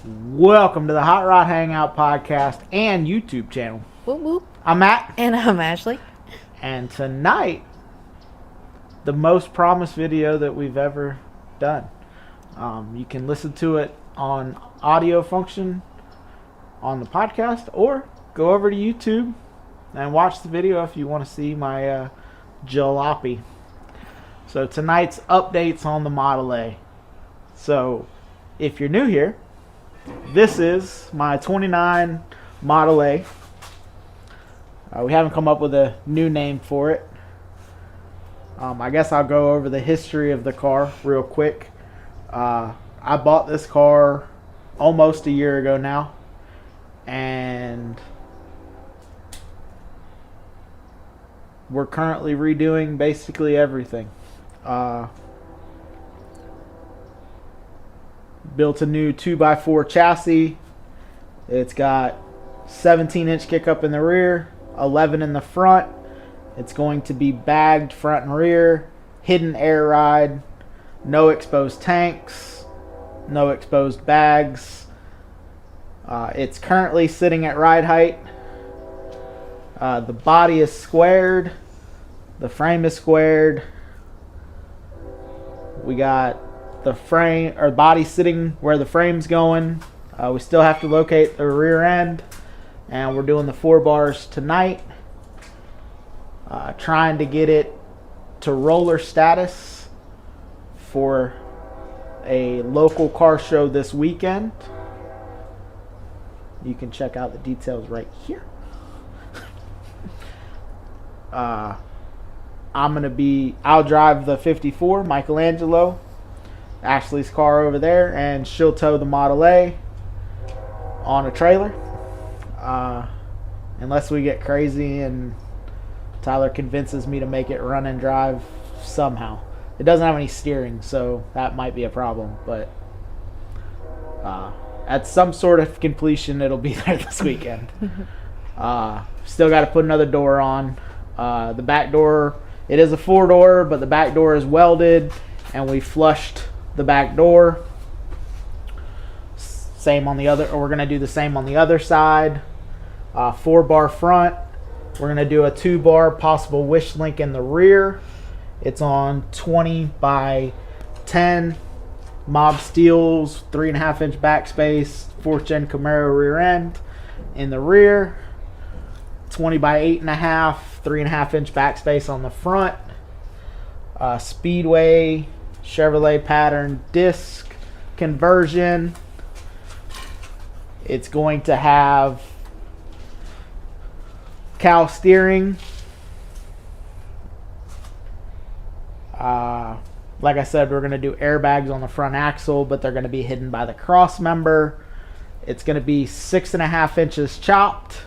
Welcome to the Hot Rod Hangout podcast and YouTube channel. Whoop whoop. I'm Matt. And I'm Ashley. And tonight, the most promised video that we've ever done. You can listen to it on audio function on the podcast, or go over to YouTube and watch the video if you want to see my jalopy. So tonight's updates on the Model A. So if you're new here, this is my 29 Model A. We haven't come up with a new name for it. I guess I'll go over the history of the car real quick. I bought this car almost a year ago now, and we're currently redoing basically everything. Built a new 2x4 chassis. It's got 17-inch kick-up in the rear, 11 in the front. It's going to be bagged front and rear, hidden air ride, no exposed tanks, no exposed bags. It's currently sitting at ride height. The body is squared. The frame is squared. We got the frame or body sitting where the frame's going. We still have to locate the rear end, and we're doing the 4 bars tonight. Trying to get it to roller status for a local car show this weekend. You can check out the details right here. I'll drive the 54 Michelangelo, Ashley's car over there, and she'll tow the Model A on a trailer. Unless we get crazy and Tyler convinces me to make it run and drive somehow. It doesn't have any steering, so that might be a problem, but at some sort of completion, it'll be there this weekend. Still got to put another door on. The back door, it is a 4-door, but the back door is welded, and we flushed the back door. Same on the other, or we're going to do the same on the other side. 4-bar front. We're going to do a 2-bar possible wish link in the rear. It's on 20 by 10 mob steels, 3.5-inch backspace, 4th gen Camaro rear end in the rear. 20 by 8.5, 3.5-inch backspace on the front. Speedway Chevrolet pattern disc conversion. It's going to have cowl steering. Like I said, we're going to do airbags on the front axle, but they're going to be hidden by the cross member. It's going to be 6.5 inches chopped.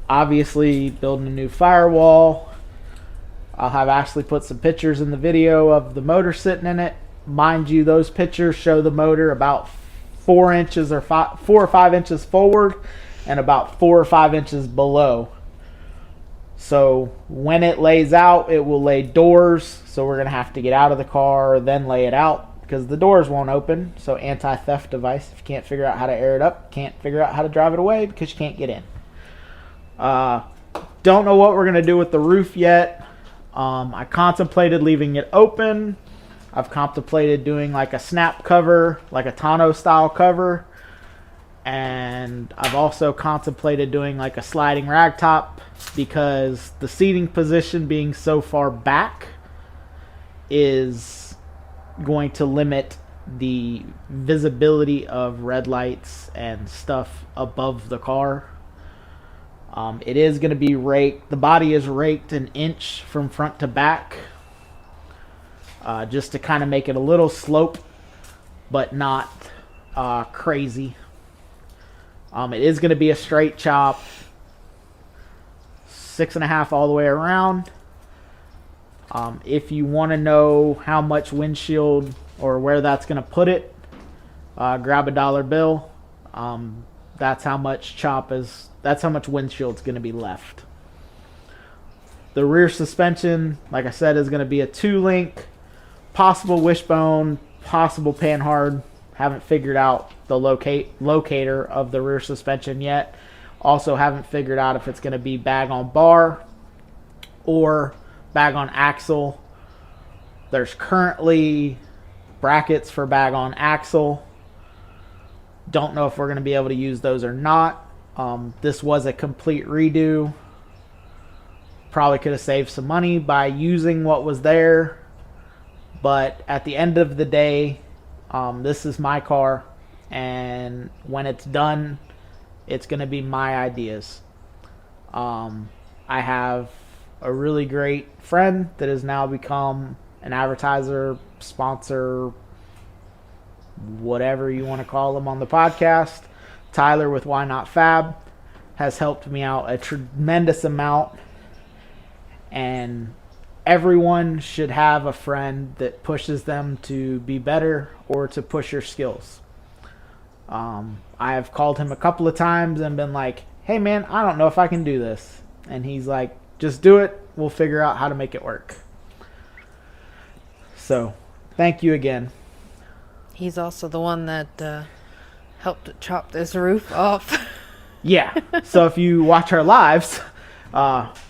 Obviously, building a new firewall. I'll have Ashley put some pictures in the video of the motor sitting in it. Mind you, those pictures show the motor about 4 inches or 4 or 5 inches forward and about 4 or 5 inches below. So when it lays out, it will lay doors. So we're going to have to get out of the car, then lay it out, because the doors won't open. So anti-theft device. If you can't figure out how to air it up, can't figure out how to drive it away because you can't get in. Don't know what we're going to do with the roof yet. I contemplated leaving it open. I've contemplated doing like a snap cover, like a tonneau style cover. And I've also contemplated doing like a sliding ragtop, because the seating position being so far back is going to limit the visibility of red lights and stuff above the car. It is going to be raked. The body is raked an inch from front to back, just to kind of make it a little slope, but not crazy. It is going to be a straight chop, 6.5 all the way around. If you want to know how much windshield or where that's going to put it, grab a dollar bill. That's how much that's how much windshield's going to be left. The rear suspension, like I said, is going to be a 2-link, possible wishbone, possible panhard Haven't figured out the locator of the rear suspension yet. Also haven't figured out if it's going to be bag on bar or bag on axle. There's currently brackets for bag on axle. Don't know if we're going to be able to use those or not. This was a complete redo. Probably could have saved some money by using what was there. But at the end of the day, this is my car. And when it's done, it's going to be my ideas. I have a really great friend that has now become an advertiser, sponsor, whatever you want to call them on the podcast. Tyler with Why Not Fab has helped me out a tremendous amount. And everyone should have a friend that pushes them to be better or to push your skills. I have called him a couple of times and been like, hey man, I don't know if I can do this. And he's like, just do it. We'll figure out how to make it work. So, thank you again. He's also the one that helped chop this roof off. Yeah. So if you watch our lives,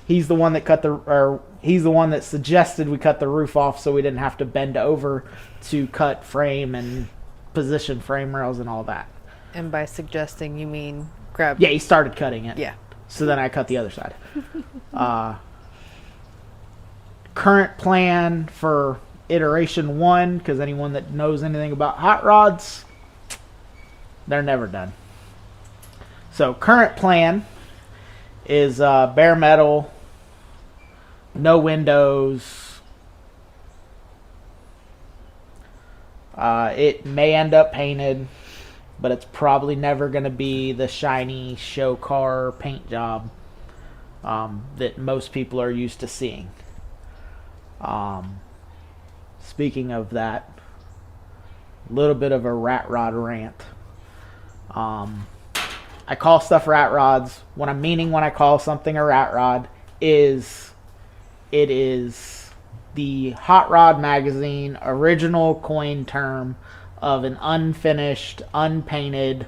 he's the one that he's the one that suggested we cut the roof off so we didn't have to bend over to cut frame and position frame rails and all that. And by suggesting, you mean grab? Yeah, he started cutting it. Yeah. So then I cut the other side. Current plan for iteration 1, because anyone that knows anything about hot rods, they're never done. So current plan is bare metal, no windows. It may end up painted, but it's probably never going to be the shiny show car paint job that most people are used to seeing. Speaking of that, a little bit of a rat rod rant. I call stuff rat rods. What I'm meaning when I call something a rat rod is it is the Hot Rod Magazine original coin term of an unfinished, unpainted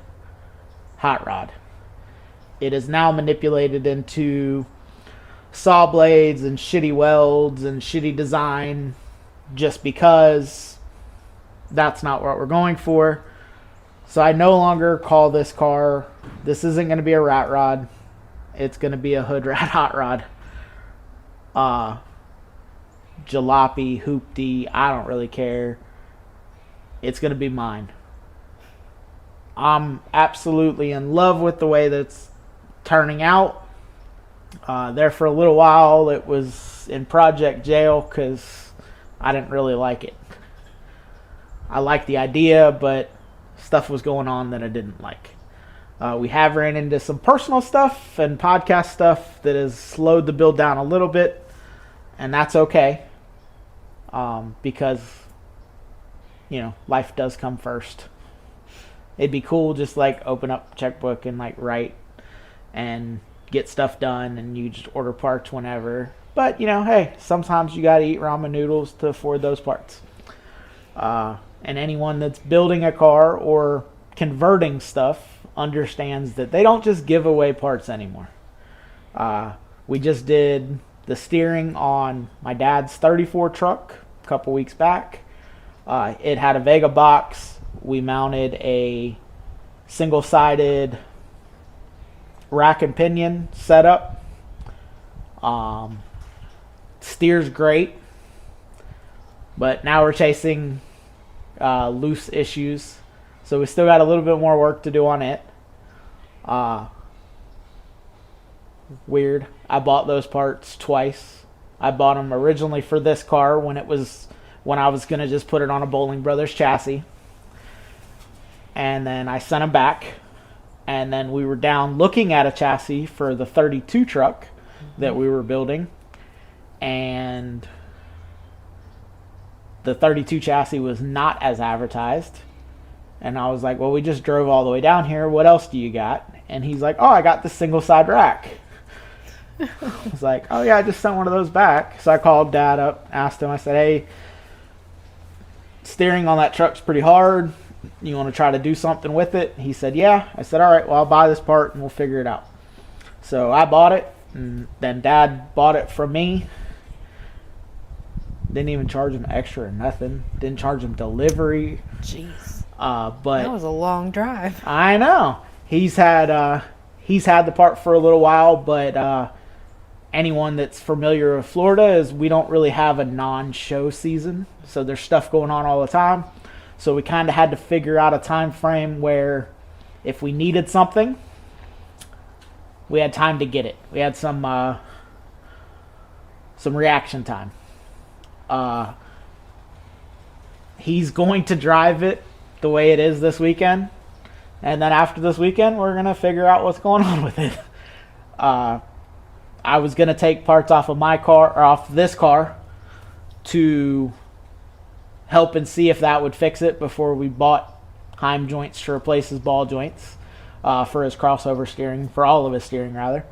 hot rod. It is now manipulated into saw blades and shitty welds and shitty design just because that's not what we're going for. So I no longer call this car, this isn't going to be a rat rod. It's going to be a hood rat hot rod. Jalopy, hoopty, I don't really care. It's going to be mine. I'm absolutely in love with the way that's turning out. There for a little while, it was in project jail because I didn't really like it. I liked the idea, but stuff was going on that I didn't like. We have ran into some personal stuff and podcast stuff that has slowed the build down a little bit, and that's okay. Because, you know, life does come first. It'd be cool just like open up checkbook and like write and get stuff done and you just order parts whenever. But, you know, hey, sometimes you gotta eat ramen noodles to afford those parts. And anyone that's building a car or converting stuff understands that they don't just give away parts anymore. We just did the steering on my dad's 34 truck a couple weeks back. It had a Vega box. We mounted a single-sided rack and pinion setup. Steers great, but now we're chasing loose issues, so we still got a little bit more work to do on it. Weird. I bought those parts twice. I bought them originally for this car when I was gonna just put it on a Bowling Brothers chassis, and then I sent them back. And then we were down looking at a chassis for the 32 truck that we were building, and the 32 chassis was not as advertised. And I was like, well, we just drove all the way down here. What else do you got? And he's like, oh, I got the single side rack. I was like, oh yeah, I just sent one of those back. So I called Dad up, asked him, I said, hey, steering on that truck's pretty hard. You want to try to do something with it? He said, yeah. I said, all right, well, I'll buy this part and we'll figure it out. So I bought it, and then Dad bought it from me. Didn't even charge him extra or nothing. Didn't charge him delivery. Jeez. But that was a long drive. I know. He's had the part for a little while, but anyone that's familiar with Florida is we don't really have a non-show season, so there's stuff going on all the time. So we kind of had to figure out a time frame where if we needed something, we had time to get it. We had some reaction time. He's going to drive it the way it is this weekend, and then after this weekend, we're gonna figure out what's going on with it. I was gonna take parts off of my car or off this car to help and see if that would fix it before we bought Heim joints to replace his ball joints for his crossover steering, for all of his steering rather.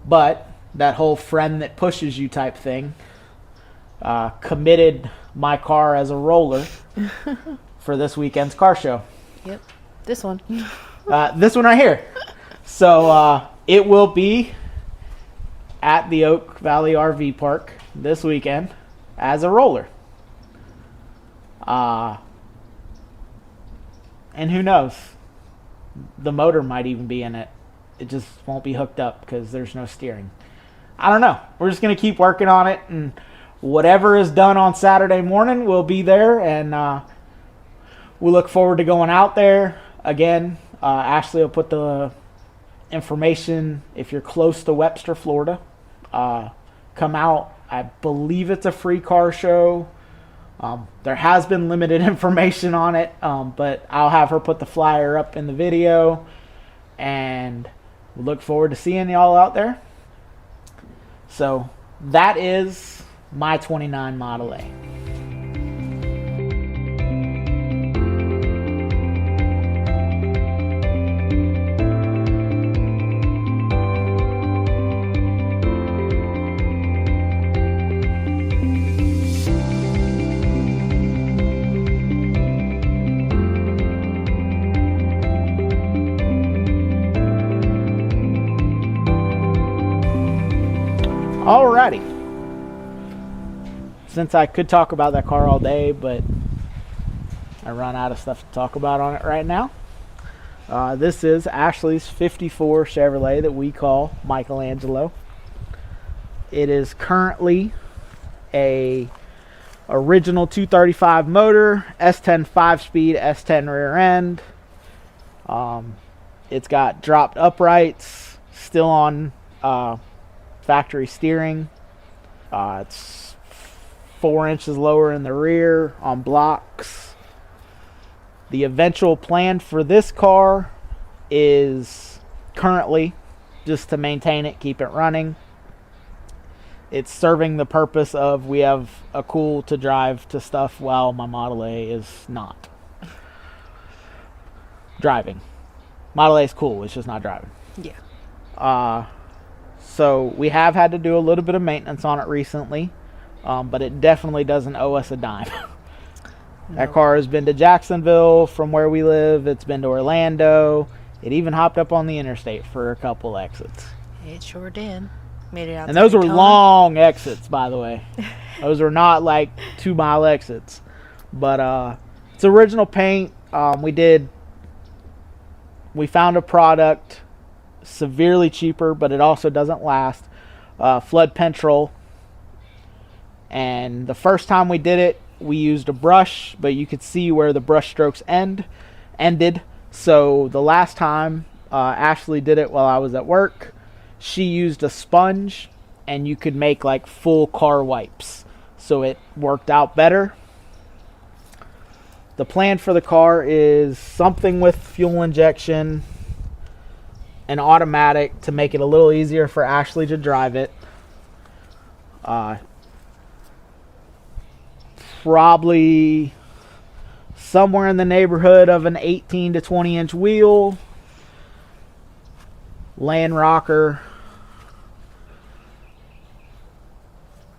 But that whole friend that pushes you type thing committed my car as a roller for this weekend's car show. Yep, this one. This one right here. So it will be at the Oak Valley RV Park this weekend as a roller. And who knows? The motor might even be in it. It just won't be hooked up because there's no steering. I don't know. We're just going to keep working on it, and whatever is done on Saturday morning will be there, and we look forward to going out there. Again, Ashley will put the information if you're close to Webster, Florida. Come out. I believe it's a free car show. There has been limited information on it, but I'll have her put the flyer up in the video, and we look forward to seeing y'all out there. So that is my 29 Model A. Alrighty. Since I could talk about that car all day, but I run out of stuff to talk about on it right now. This is Ashley's 54 Chevrolet that we call Michelangelo. It is currently a original 235 motor, S10 5-speed, S10 rear end. It's got dropped uprights, still on factory steering. It's 4 inches lower in the rear on blocks. The eventual plan for this car is currently just to maintain it, keep it running. It's serving the purpose of we have a cool to drive to stuff while my Model A is not driving. Model A is cool, it's just not driving. Yeah. So we have had to do a little bit of maintenance on it recently, but it definitely doesn't owe us a dime. That car has been to Jacksonville from where we live. It's been to Orlando. It even hopped up on the interstate for a couple exits. It sure did. Made it out. And those were long exits, by the way. Those were not like 2-mile exits. But it's original paint. We found a product severely cheaper, but it also doesn't last. Flood Pentrol. And the first time we did it, we used a brush, but you could see where the brush strokes ended. So the last time Ashley did it while I was at work, she used a sponge, and you could make like full car wipes. So it worked out better. The plan for the car is something with fuel injection, an automatic to make it a little easier for Ashley to drive it. Probably somewhere in the neighborhood of an 18 to 20 inch wheel, land rocker,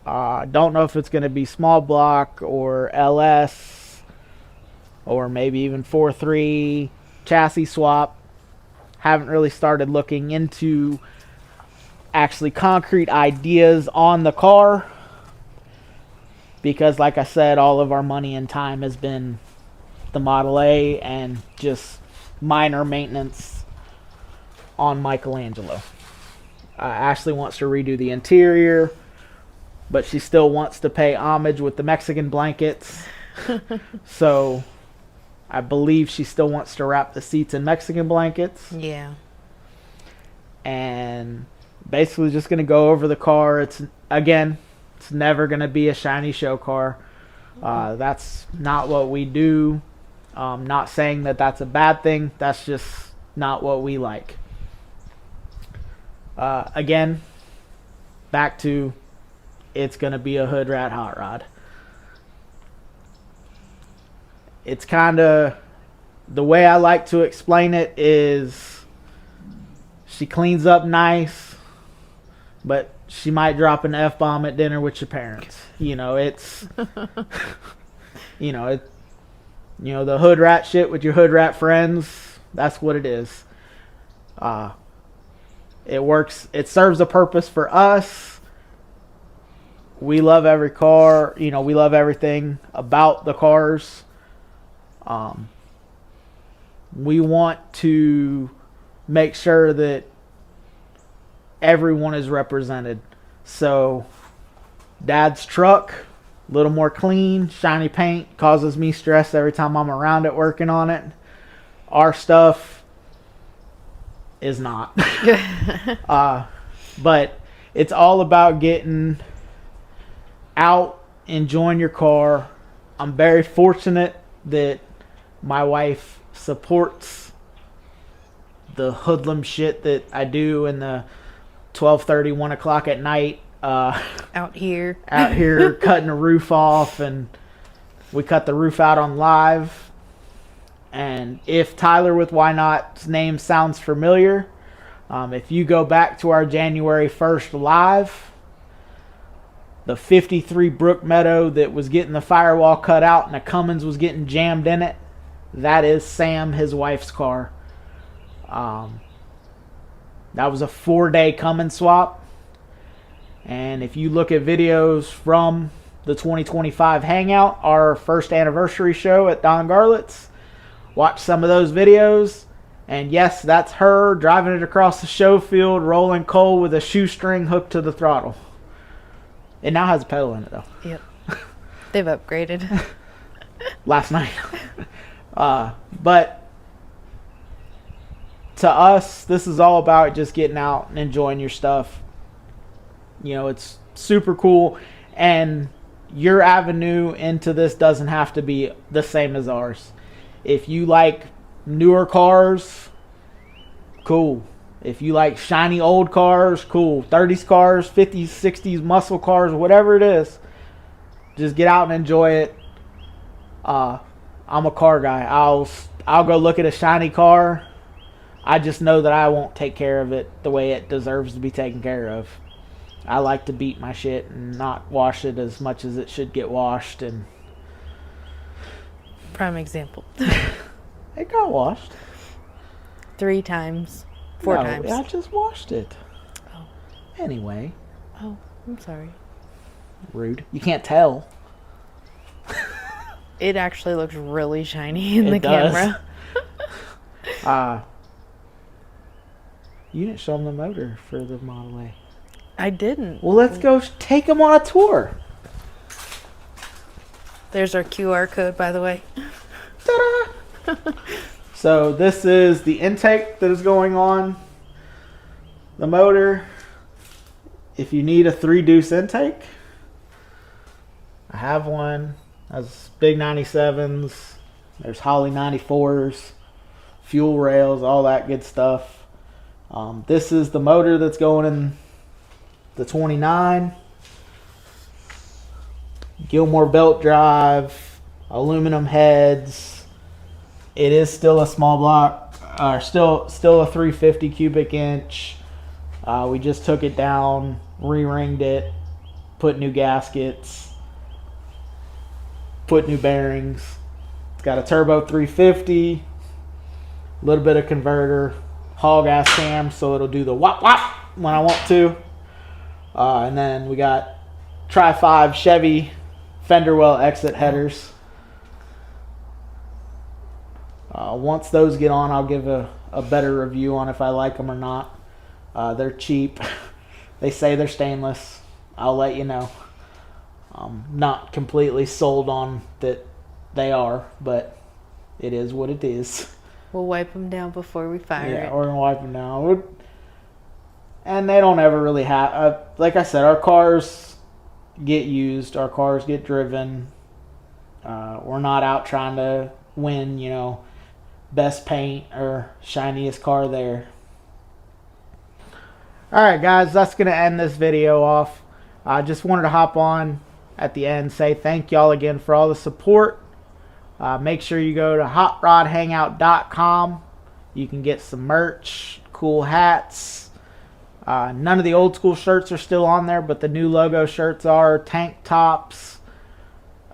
Don't know if it's going to be small block or LS or maybe even 4.3 chassis swap. Haven't really started looking into actually concrete ideas on the car because, like I said, all of our money and time has been the Model A and just minor maintenance on Michelangelo. Ashley wants to redo the interior, but she still wants to pay homage with the Mexican blankets. So I believe she still wants to wrap the seats in Mexican blankets. Yeah. And basically just going to go over the car. It's never going to be a shiny show car. That's not what we do. Not saying that that's a bad thing. That's just not what we like. Again, back to it's going to be a hood rat hot rod. It's kind of, the way I like to explain it is she cleans up nice, but she might drop an F-bomb at dinner with your parents. It's, the hood rat shit with your hood rat friends. That's what it is. It works. It serves a purpose for us. We love every car. We love everything about the cars. We want to make sure that everyone is represented. So, Dad's truck, a little more clean, shiny paint, causes me stress every time I'm around it working on it. Our stuff is not. But it's all about getting out, enjoying your car. I'm very fortunate that my wife supports the hoodlum shit that I do in the 12:30, 1 o'clock at night. Out here Cutting the roof off, and we cut the roof out on live. And if Tyler with Why Not's name sounds familiar, if you go back to our January 1st live, the 53 Brook Meadow that was getting the firewall cut out and the Cummins was getting jammed in it, that is Sam, his wife's car. That was a 4-day Cummins swap. And if you look at videos from the 2025 Hangout, our first anniversary show at Don Garlett's, watch some of those videos. And yes, that's her driving it across the show field, rolling coal with a shoestring hooked to the throttle. It now has a pedal in it, though. Yep. They've upgraded. Last night. But to us, this is all about just getting out and enjoying your stuff. It's super cool. And your avenue into this doesn't have to be the same as ours. If you like newer cars, cool. If you like shiny old cars, cool. 30s cars, 50s, 60s, muscle cars, whatever it is, just get out and enjoy it. I'm a car guy. I'll go look at a shiny car. I just know that I won't take care of it the way it deserves to be taken care of. I like to beat my shit and not wash it as much as it should get washed. And prime example. It got washed 3 times. 4 times. I just washed it. Oh. Anyway. Oh, I'm sorry. Rude. You can't tell. It actually looks really shiny in It the does. camera. You didn't show them the motor for the Model A. I didn't. Well, let's go take them on a tour. There's our QR code, by the way. Ta-da! So this is the intake that is going on the motor. If you need a 3-deuce intake, I have one. Has big 97s. There's Holley 94s, fuel rails, all that good stuff. This is the motor that's going in the 29. Gilmore belt drive, aluminum heads. It is still a small block, still a 350 cubic inch. We just took it down, re-ringed it, put new gaskets, put new bearings. It's got a turbo 350, a little bit of converter, hall gas cam, so it'll do the wop wop when I want to. And then we got Tri-5 Chevy fender well exit headers. Once those get on, I'll give a better review on if I like them or not. They're cheap. They say they're stainless. I'll let you know. Not completely sold on that they are, but it is what it is. We'll wipe them down before we fire it. Yeah, we're going to wipe them down. And they don't ever really have... like I said, our cars get used. Our cars get driven. We're not out trying to win, best paint or shiniest car there. Alright guys, that's going to end this video off. I just wanted to hop on at the end, say thank y'all again for all the support. Make sure you go to hotrodhangout.com. You can get some merch, cool hats. None of the old school shirts are still on there, but the new logo shirts are, tank tops.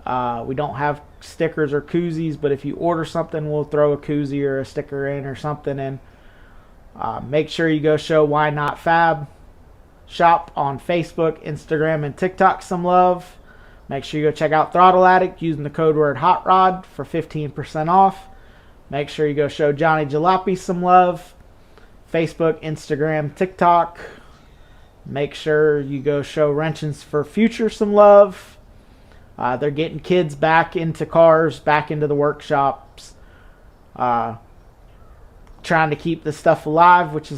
We don't have stickers or koozies, but if you order something, we'll throw a koozie or a sticker in or something in. Make sure you go show Why Not Fab Shop on Facebook, Instagram, and TikTok some love. Make sure you go check out Throttle Addict using the code word HOTROD for 15% off. Make sure you go show Johnny Jalopy some love. Facebook, Instagram, TikTok. Make sure you go show Wrenchins for Future some love. They're getting kids back into cars, back into the workshops. Trying to keep this stuff alive, which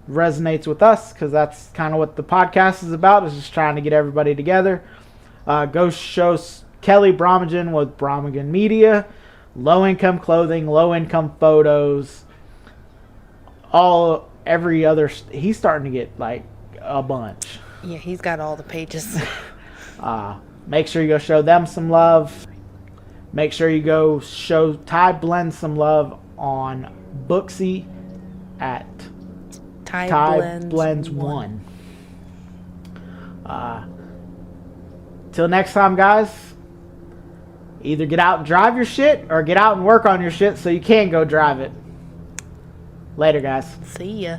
resonates with us because that's kind of what the podcast is about, is just trying to get everybody together. Go show Kelly Bromigan with Bromigan Media. Low income clothing, low income photos. Every other. He's starting to get like a bunch. Yeah, he's got all the pages. Make sure you go show them some love. Make sure you go show Ty Blend some love on Booksy at Ty Blends 1. Till next time, guys. Either get out and drive your shit or get out and work on your shit so you can go drive it. Later, guys. See ya.